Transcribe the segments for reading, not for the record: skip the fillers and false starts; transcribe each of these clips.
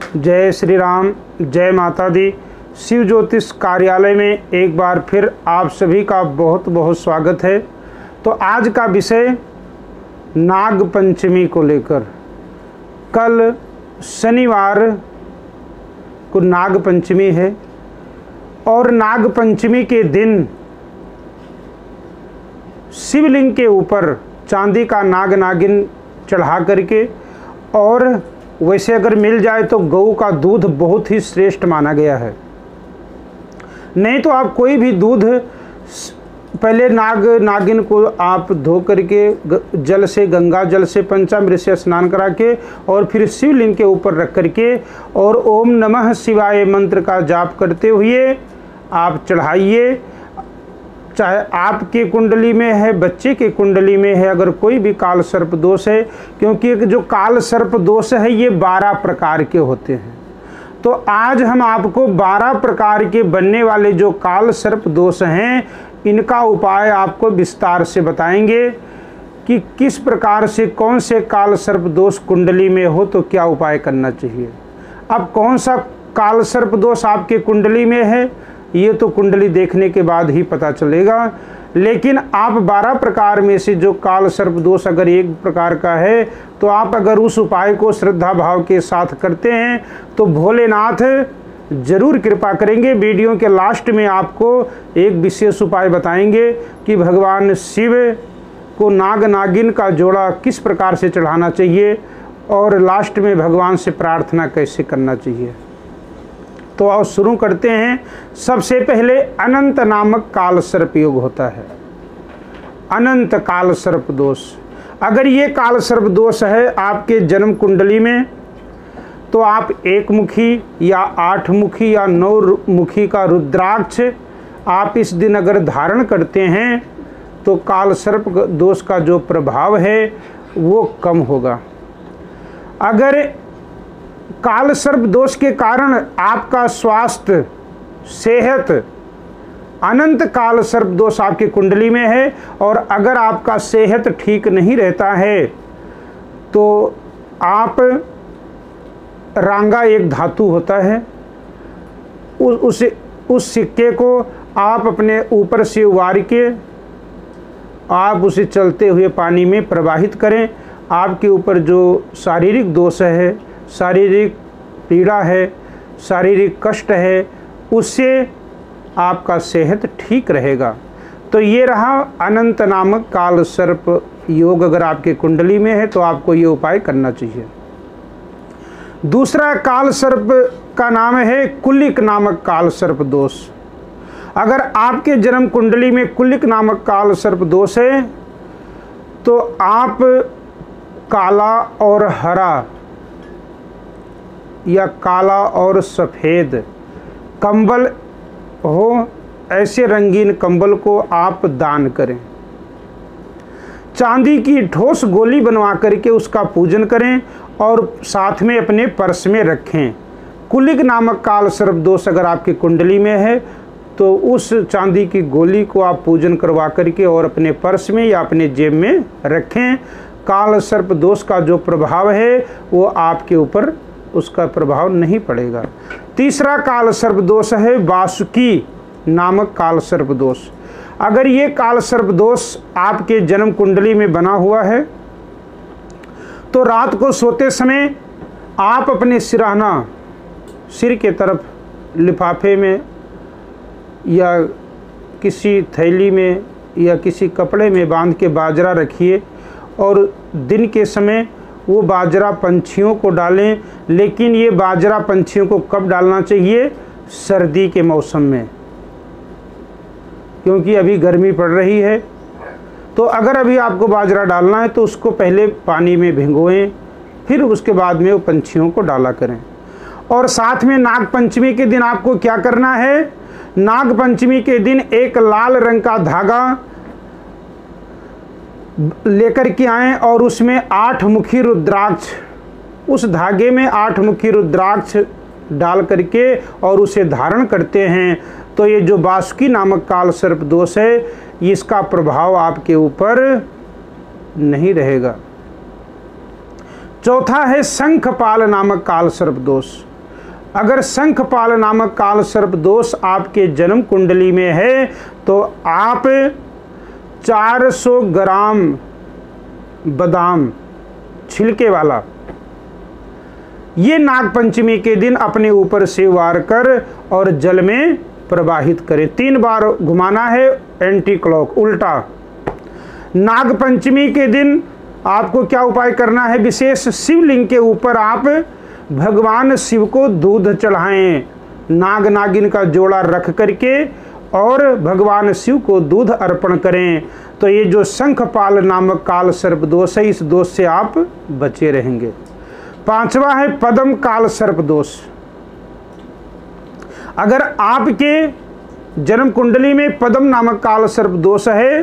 जय श्री राम, जय माता दी। शिव ज्योतिष कार्यालय में एक बार फिर आप सभी का बहुत बहुत स्वागत है। तो आज का विषय नाग पंचमी को लेकर। कल शनिवार को नाग पंचमी है और नाग पंचमी के दिन शिवलिंग के ऊपर चांदी का नाग नागिन चढ़ा करके, और वैसे अगर मिल जाए तो गऊ का दूध बहुत ही श्रेष्ठ माना गया है। नहीं तो आप कोई भी दूध, पहले नाग नागिन को आप धो करके जल से, गंगा जल से, पंचामृत से स्नान करा के और फिर शिवलिंग के ऊपर रख करके और ओम नमः शिवाय मंत्र का जाप करते हुए आप चढ़ाइए। चाहे आपके कुंडली में है, बच्चे के कुंडली में है, अगर कोई भी काल सर्प दोष है, क्योंकि जो काल सर्प दोष है ये 12 प्रकार के होते हैं। तो आज हम आपको 12 प्रकार के बनने वाले जो काल सर्प दोष हैं, इनका उपाय आपको विस्तार से बताएंगे कि किस प्रकार से, कौन से काल सर्प दोष कुंडली में हो तो क्या उपाय करना चाहिए। अब कौन सा काल सर्प दोष आपके कुंडली में है ये तो कुंडली देखने के बाद ही पता चलेगा, लेकिन आप 12 प्रकार में से जो काल सर्प दोष अगर एक प्रकार का है तो आप अगर उस उपाय को श्रद्धा भाव के साथ करते हैं तो भोलेनाथ जरूर कृपा करेंगे। वीडियो के लास्ट में आपको एक विशेष उपाय बताएंगे कि भगवान शिव को नाग नागिन का जोड़ा किस प्रकार से चढ़ाना चाहिए और लास्ट में भगवान से प्रार्थना कैसे करना चाहिए। तो आओ शुरू करते हैं। सबसे पहले अनंत नामक काल सर्प योग होता है। अनंत काल सर्प दोष, अगर ये काल सर्प दोष है आपके जन्म कुंडली में तो आप 1 मुखी या 8 मुखी या 9 मुखी का रुद्राक्ष आप इस दिन अगर धारण करते हैं तो काल सर्प दोष का जो प्रभाव है वो कम होगा। अगर काल सर्प दोष के कारण आपका स्वास्थ्य, सेहत, अनंत काल सर्प दोष आपकी कुंडली में है और अगर आपका सेहत ठीक नहीं रहता है तो आप, रांगा एक धातु होता है, उस सिक्के को आप अपने ऊपर से उबार के आप उसे चलते हुए पानी में प्रवाहित करें। आपके ऊपर जो शारीरिक दोष है, शारीरिक पीड़ा है, शारीरिक कष्ट है, उससे आपका सेहत ठीक रहेगा। तो ये रहा अनंत नामक काल सर्प योग। अगर आपके कुंडली में है तो आपको ये उपाय करना चाहिए। दूसरा काल सर्प का नाम है कुलिक नामक काल सर्प दोष। अगर आपके जन्म कुंडली में कुलिक नामक काल सर्प दोष है तो आप काला और हरा या काला और सफ़ेद कंबल हो, ऐसे रंगीन कंबल को आप दान करें। चांदी की ठोस गोली बनवा करके उसका पूजन करें और साथ में अपने पर्स में रखें। कुलिक नामक काल सर्प दोष अगर आपकी कुंडली में है तो उस चांदी की गोली को आप पूजन करवा करके और अपने पर्स में या अपने जेब में रखें। काल सर्प दोष का जो प्रभाव है वो आपके ऊपर, उसका प्रभाव नहीं पड़ेगा। तीसरा काल सर्प दोष है वासुकी नामक काल सर्प दोष। अगर ये काल सर्प दोष आपके जन्म कुंडली में बना हुआ है तो रात को सोते समय आप अपने सिरहाना, सिर के तरफ लिफाफे में या किसी थैली में या किसी कपड़े में बांध के बाजरा रखिए और दिन के समय वो बाजरा पंछियों को डालें। लेकिन ये बाजरा पंछियों को कब डालना चाहिए? सर्दी के मौसम में, क्योंकि अभी गर्मी पड़ रही है। तो अगर अभी आपको बाजरा डालना है तो उसको पहले पानी में भिगोएं, फिर उसके बाद में वो पंछियों को डाला करें। और साथ में नाग पंचमी के दिन आपको क्या करना है? नाग पंचमी के दिन एक लाल रंग का धागा लेकर के आएं और उसमें 8 मुखी रुद्राक्ष, उस धागे में 8 मुखी रुद्राक्ष डाल करके और उसे धारण करते हैं तो ये जो वासुकी नामक काल सर्प दोष है इसका प्रभाव आपके ऊपर नहीं रहेगा। चौथा है शंखपाल नामक काल सर्प दोष। अगर शंखपाल नामक काल सर्प दोष आपके जन्म कुंडली में है तो आप 400 ग्राम बादाम छिलके वाला ये नाग पंचमी के दिन अपने ऊपर से वार कर और जल में प्रवाहित करें। 3 बार घुमाना है एंटी क्लॉक उल्टा। नाग पंचमी के दिन आपको क्या उपाय करना है? विशेष शिवलिंग के ऊपर आप भगवान शिव को दूध चढ़ाएं, नाग नागिन का जोड़ा रख करके और भगवान शिव को दूध अर्पण करें। तो ये जो शंखपाल नामक काल सर्प दोष है, इस दोष से आप बचे रहेंगे। 5वां है पद्म काल सर्प दोष। अगर आपके जन्म कुंडली में पद्म नामक काल सर्प दोष है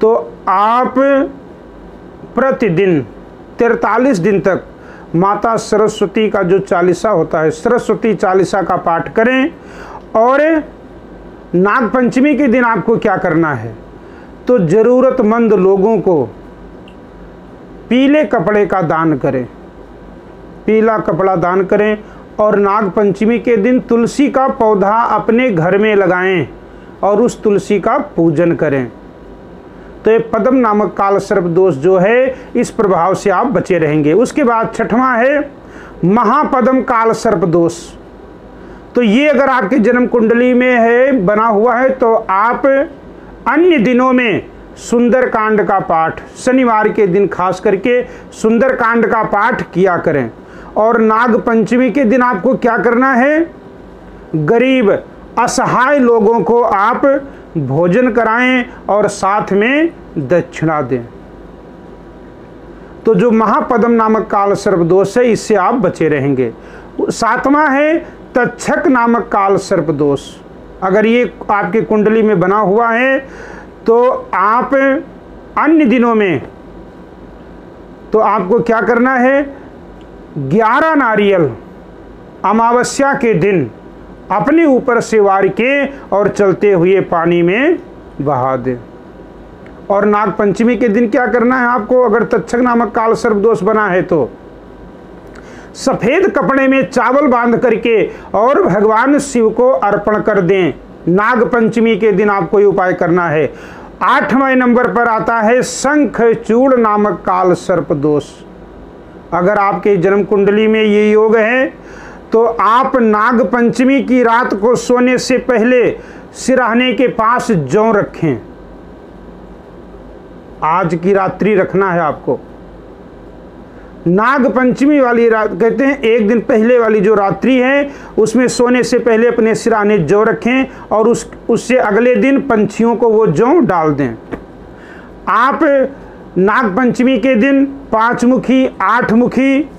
तो आप प्रतिदिन 43 दिन तक माता सरस्वती का जो चालीसा होता है, सरस्वती चालीसा का पाठ करें। और नाग पंचमी के दिन आपको क्या करना है? तो जरूरतमंद लोगों को पीले कपड़े का दान करें, पीला कपड़ा दान करें। और नाग पंचमी के दिन तुलसी का पौधा अपने घर में लगाएं और उस तुलसी का पूजन करें। तो ये पद्म नामक काल सर्प दोष जो है, इस प्रभाव से आप बचे रहेंगे। उसके बाद 6वां है महापद्म काल सर्प दोष। तो ये अगर आपके जन्म कुंडली में है, बना हुआ है, तो आप अन्य दिनों में सुंदरकांड का पाठ, शनिवार के दिन खास करके सुंदरकांड का पाठ किया करें। और नाग पंचमी के दिन आपको क्या करना है? गरीब असहाय लोगों को आप भोजन कराएं और साथ में दक्षिणा दें। तो जो महापद्म नामक काल सर्प दोष है, इससे आप बचे रहेंगे। 7वां है तक्षक नामक काल सर्प दोष। अगर ये आपकी कुंडली में बना हुआ है तो आप अन्य दिनों में तो आपको क्या करना है? 11 नारियल अमावस्या के दिन अपने ऊपर से वार के और चलते हुए पानी में बहा दें। और नाग पंचमी के दिन क्या करना है आपको? अगर तक्षक नामक काल सर्प दोष बना है तो सफेद कपड़े में चावल बांध करके और भगवान शिव को अर्पण कर दें। नाग पंचमी के दिन आपको ये उपाय करना है। 8वें नंबर पर आता है शंखचूड़ नामक काल सर्प दोष। अगर आपके जन्म कुंडली में ये योग है तो आप नाग पंचमी की रात को सोने से पहले सिरहाने के पास जौ रखें। आज की रात्रि रखना है आपको। नाग पंचमी वाली रात कहते हैं, एक दिन पहले वाली जो रात्रि है उसमें सोने से पहले अपने सिरहाने जौ रखें और उससे अगले दिन पंछियों को वो जौ डाल दें। आप नाग पंचमी के दिन 5 मुखी, 8 मुखी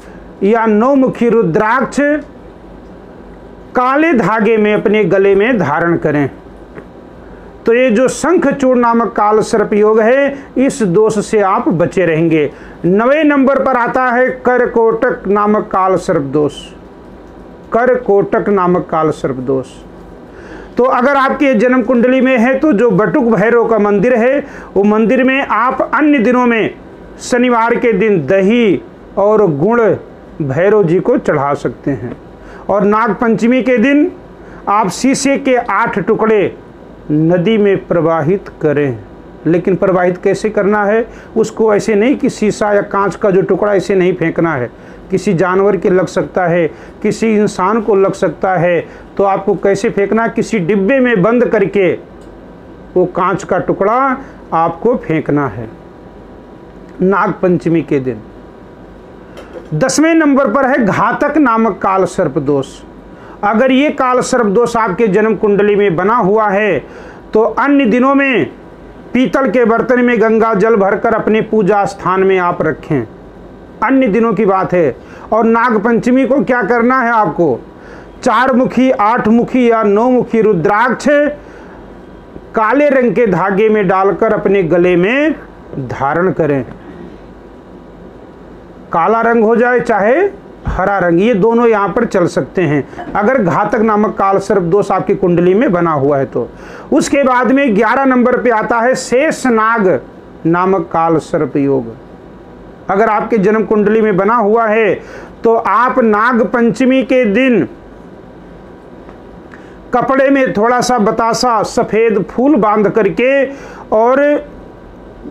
या 9 मुखी रुद्राक्ष काले धागे में अपने गले में धारण करें। तो ये जो शंखचूड़ नामक काल सर्प योग है, इस दोष से आप बचे रहेंगे। 9वें नंबर पर आता है करकोटक नामक काल सर्प दोष। करकोटक नामक काल सर्प दोष। तो अगर आपके जन्म कुंडली में है तो जो बटुक भैरव का मंदिर है, वो मंदिर में आप अन्य दिनों में शनिवार के दिन दही और गुड़ भैरव जी को चढ़ा सकते हैं। और नाग पंचमी के दिन आप शीशे के 8 टुकड़े नदी में प्रवाहित करें। लेकिन प्रवाहित कैसे करना है? उसको ऐसे नहीं कि शीशा या कांच का जो टुकड़ा ऐसे नहीं फेंकना है। किसी जानवर के लग सकता है, किसी इंसान को लग सकता है। तो आपको कैसे फेंकना? किसी डिब्बे में बंद करके वो कांच का टुकड़ा आपको फेंकना है नाग पंचमी के दिन। 10वें नंबर पर है घातक नामक काल सर्प दोष। अगर ये काल सर्प दोष आपके जन्म कुंडली में बना हुआ है तो अन्य दिनों में पीतल के बर्तन में गंगा जल भरकर अपने पूजा स्थान में आप रखें। अन्य दिनों की बात है। और नाग पंचमी को क्या करना है आपको? 4 मुखी, 8 मुखी या 9 मुखी रुद्राक्ष काले रंग के धागे में डालकर अपने गले में धारण करें। काला रंग हो जाए चाहे हरा रंग, ये दोनों यहाँ पर चल सकते हैं अगर घातक नामक काल सर्प दोष आपकी कुंडली में बना हुआ है तो। उसके बाद में 11 नंबर पे आता है शेषनाग नामक काल सर्प योग। अगर आपके जन्म कुंडली में बना हुआ है तो आप नाग पंचमी के दिन कपड़े में थोड़ा सा बतासा सफ़ेद फूल बांध करके और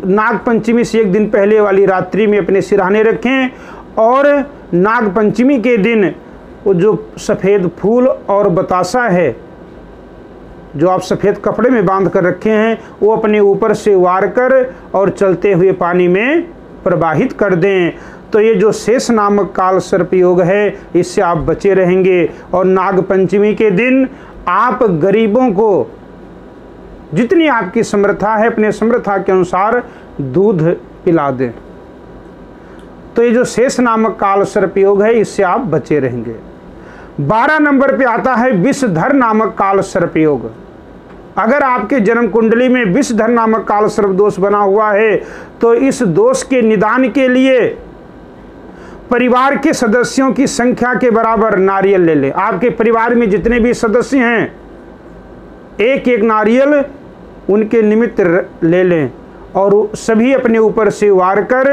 नाग पंचमी से एक दिन पहले वाली रात्रि में अपने सिरहाने रखें, और नाग पंचमी के दिन वो जो सफ़ेद फूल और बतासा है जो आप सफ़ेद कपड़े में बांध कर रखे हैं वो अपने ऊपर से वार कर और चलते हुए पानी में प्रवाहित कर दें। तो ये जो शेष नामक काल सर्प योग है इससे आप बचे रहेंगे। और नाग पंचमी के दिन आप गरीबों को जितनी आपकी समर्था है अपने समर्था के अनुसार दूध पिला दें। तो ये जो शेष नामक काल सर्प योग है इससे आप बचे रहेंगे। 12 नंबर पे आता है विषधर नामक काल सर्प योग। अगर आपके जन्म कुंडली में विषधर नामक काल सर्प दोष बना हुआ है तो इस दोष के निदान के लिए परिवार के सदस्यों की संख्या के बराबर नारियल ले लें। आपके परिवार में जितने भी सदस्य हैं एक एक नारियल उनके निमित्त ले लें और सभी अपने ऊपर से वार कर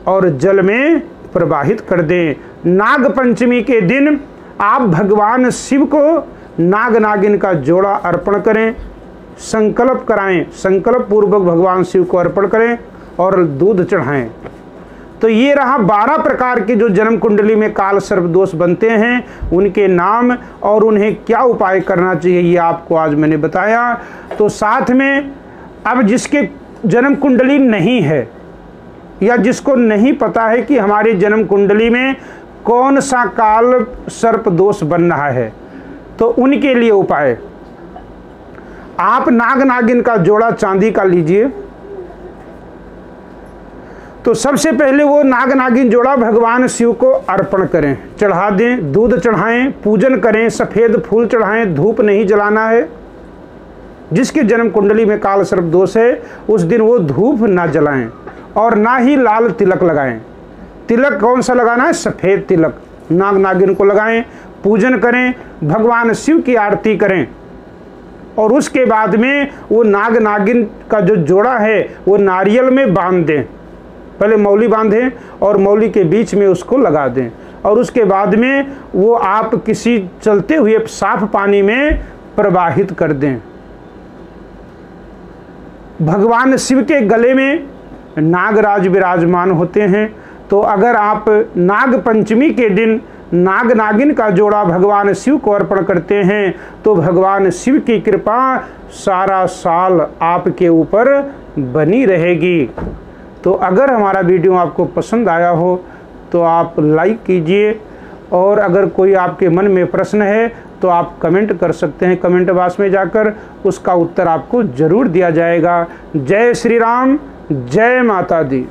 और जल में प्रवाहित कर दें। नाग पंचमी के दिन आप भगवान शिव को नाग नागिन का जोड़ा अर्पण करें, संकल्प कराएं, संकल्प पूर्वक भगवान शिव को अर्पण करें और दूध चढ़ाएं। तो ये रहा 12 प्रकार के जो जन्म कुंडली में काल सर्प दोष बनते हैं उनके नाम और उन्हें क्या उपाय करना चाहिए ये आपको आज मैंने बताया। तो साथ में अब जिसके जन्म कुंडली नहीं है या जिसको नहीं पता है कि हमारी जन्म कुंडली में कौन सा काल सर्प दोष बन रहा है तो उनके लिए उपाय, आप नाग नागिन का जोड़ा चांदी का लीजिए। तो सबसे पहले वो नाग नागिन जोड़ा भगवान शिव को अर्पण करें, चढ़ा दें, दूध चढ़ाएं, पूजन करें, सफ़ेद फूल चढ़ाएं, धूप नहीं जलाना है। जिसके जन्म कुंडली में काल सर्प दोष है उस दिन वो धूप ना जलाएं और ना ही लाल तिलक लगाएं। तिलक कौन सा लगाना है? सफ़ेद तिलक नाग नागिन को लगाएं, पूजन करें, भगवान शिव की आरती करें और उसके बाद में वो नाग नागिन का जो जोड़ा है वो नारियल में बांध दें। पहले मौली बांधें और मौली के बीच में उसको लगा दें और उसके बाद में वो आप किसी चलते हुए साफ पानी में प्रवाहित कर दें। भगवान शिव के गले में नागराज विराजमान होते हैं। तो अगर आप नाग पंचमी के दिन नाग नागिन का जोड़ा भगवान शिव को अर्पण करते हैं तो भगवान शिव की कृपा सारा साल आपके ऊपर बनी रहेगी। तो अगर हमारा वीडियो आपको पसंद आया हो तो आप लाइक कीजिए और अगर कोई आपके मन में प्रश्न है तो आप कमेंट कर सकते हैं। कमेंट बॉक्स में जाकर उसका उत्तर आपको ज़रूर दिया जाएगा। जय श्री राम, जय माता दी।